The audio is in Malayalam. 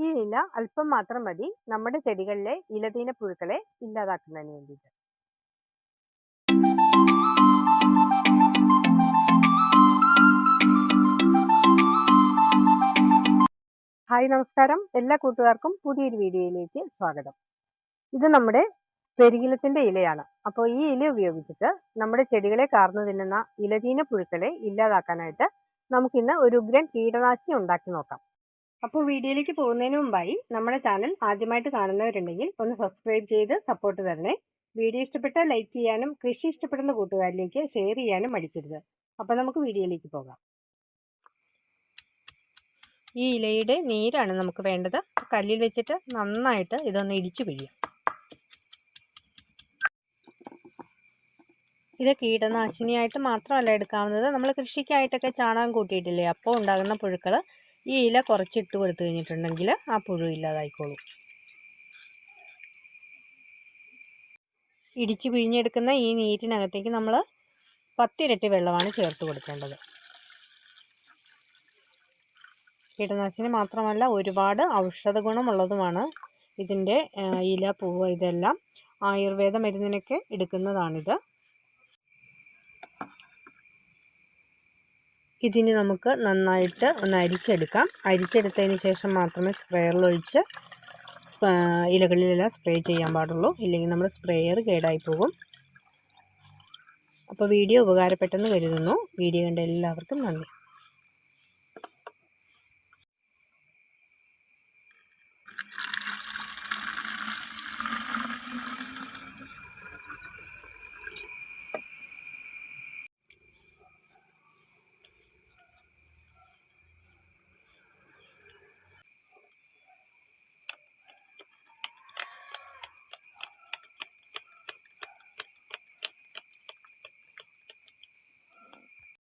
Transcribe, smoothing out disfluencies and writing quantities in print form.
ഈ ഇല അല്പം മാത്രം മതി നമ്മുടെ ചെടികളിലെ ഇലതീന പുഴുക്കളെ ഇല്ലാതാക്കുന്നതിന് വേണ്ടിയിട്ട്. ഹായ്, നമസ്കാരം. എല്ലാ കൂട്ടുകാർക്കും പുതിയൊരു വീഡിയോയിലേക്ക് സ്വാഗതം. ഇത് നമ്മുടെ പെരികിലത്തിന്റെ ഇലയാണ്. അപ്പോൾ ഈ ഇല ഉപയോഗിച്ചിട്ട് നമ്മുടെ ചെടികളെ കാർന്നു തിന്നുന്ന ഇലതീന പുഴുക്കളെ ഇല്ലാതാക്കാനായിട്ട് നമുക്കിന്ന് ഒരു ഉഗ്രൻ കീടനാശിനി ഉണ്ടാക്കി നോക്കാം. അപ്പോൾ വീഡിയോയിലേക്ക് പോകുന്നതിന് മുമ്പായി നമ്മുടെ ചാനൽ ആദ്യമായിട്ട് കാണുന്നവരുണ്ടെങ്കിൽ ഒന്ന് സബ്സ്ക്രൈബ് ചെയ്ത് സപ്പോർട്ട് തരണേ. വീഡിയോ ഇഷ്ടപ്പെട്ടാൽ ലൈക്ക് ചെയ്യാനും കൃഷി ഇഷ്ടപ്പെടുന്ന കൂട്ടുകാരിലേക്ക് ഷെയർ ചെയ്യാനും മടിക്കരുത്. അപ്പോൾ നമുക്ക് വീഡിയോയിലേക്ക് പോകാം. ഈ ഇലയുടെ നീരാണ് നമുക്ക് വേണ്ടത്. കല്ലിൽ വെച്ചിട്ട് നന്നായിട്ട് ഇതൊന്ന് ഇടിച്ചു പിഴിയാം. ഇത് കീടനാശിനിയായിട്ട് മാത്രമല്ല എടുക്കാവുന്നത്. നമ്മൾ കൃഷിക്കായിട്ടൊക്കെ ചാണകം കൂട്ടിയിട്ടില്ലേ, അപ്പോൾ ഉണ്ടാകുന്ന പുഴുക്കൾ ഈ ഇല കുറച്ചിട്ട് കൊടുത്തു കഴിഞ്ഞിട്ടുണ്ടെങ്കിൽ ആ പുഴു ഇല്ലാതായിക്കോളും. ഇടിച്ചു പിഴിഞ്ഞെടുക്കുന്ന ഈ നീരിനകത്തേക്ക് നമ്മൾ 10 ഇരട്ടി വെള്ളമാണ് ചേർത്ത് കൊടുക്കേണ്ടത്. കീടനാശിനി മാത്രമല്ല, ഒരുപാട് ഔഷധ ഗുണമുള്ളതുമാണ്. ഇതിൻ്റെ ഇല, പൂവ് ഇതെല്ലാം ആയുർവേദ മരുന്നിനൊക്കെ എടുക്കുന്നതാണിത്. ഇതിന് നമുക്ക് നന്നായിട്ട് ഒന്ന് അരിച്ചെടുക്കാം. അരിച്ചെടുത്തതിന് ശേഷം മാത്രമേ സ്പ്രേയറിലൊഴിച്ച് ഇലകളിലെല്ലാം സ്പ്രേ ചെയ്യാൻ പാടുള്ളൂ. ഇല്ലെങ്കിൽ നമ്മുടെ സ്പ്രേയർ കേടായി പോകും. അപ്പോൾ വീഡിയോ ഉപകാരപ്പെട്ടെന്ന് കരുതുന്നു. വീഡിയോ കണ്ട എല്ലാവർക്കും നന്ദി.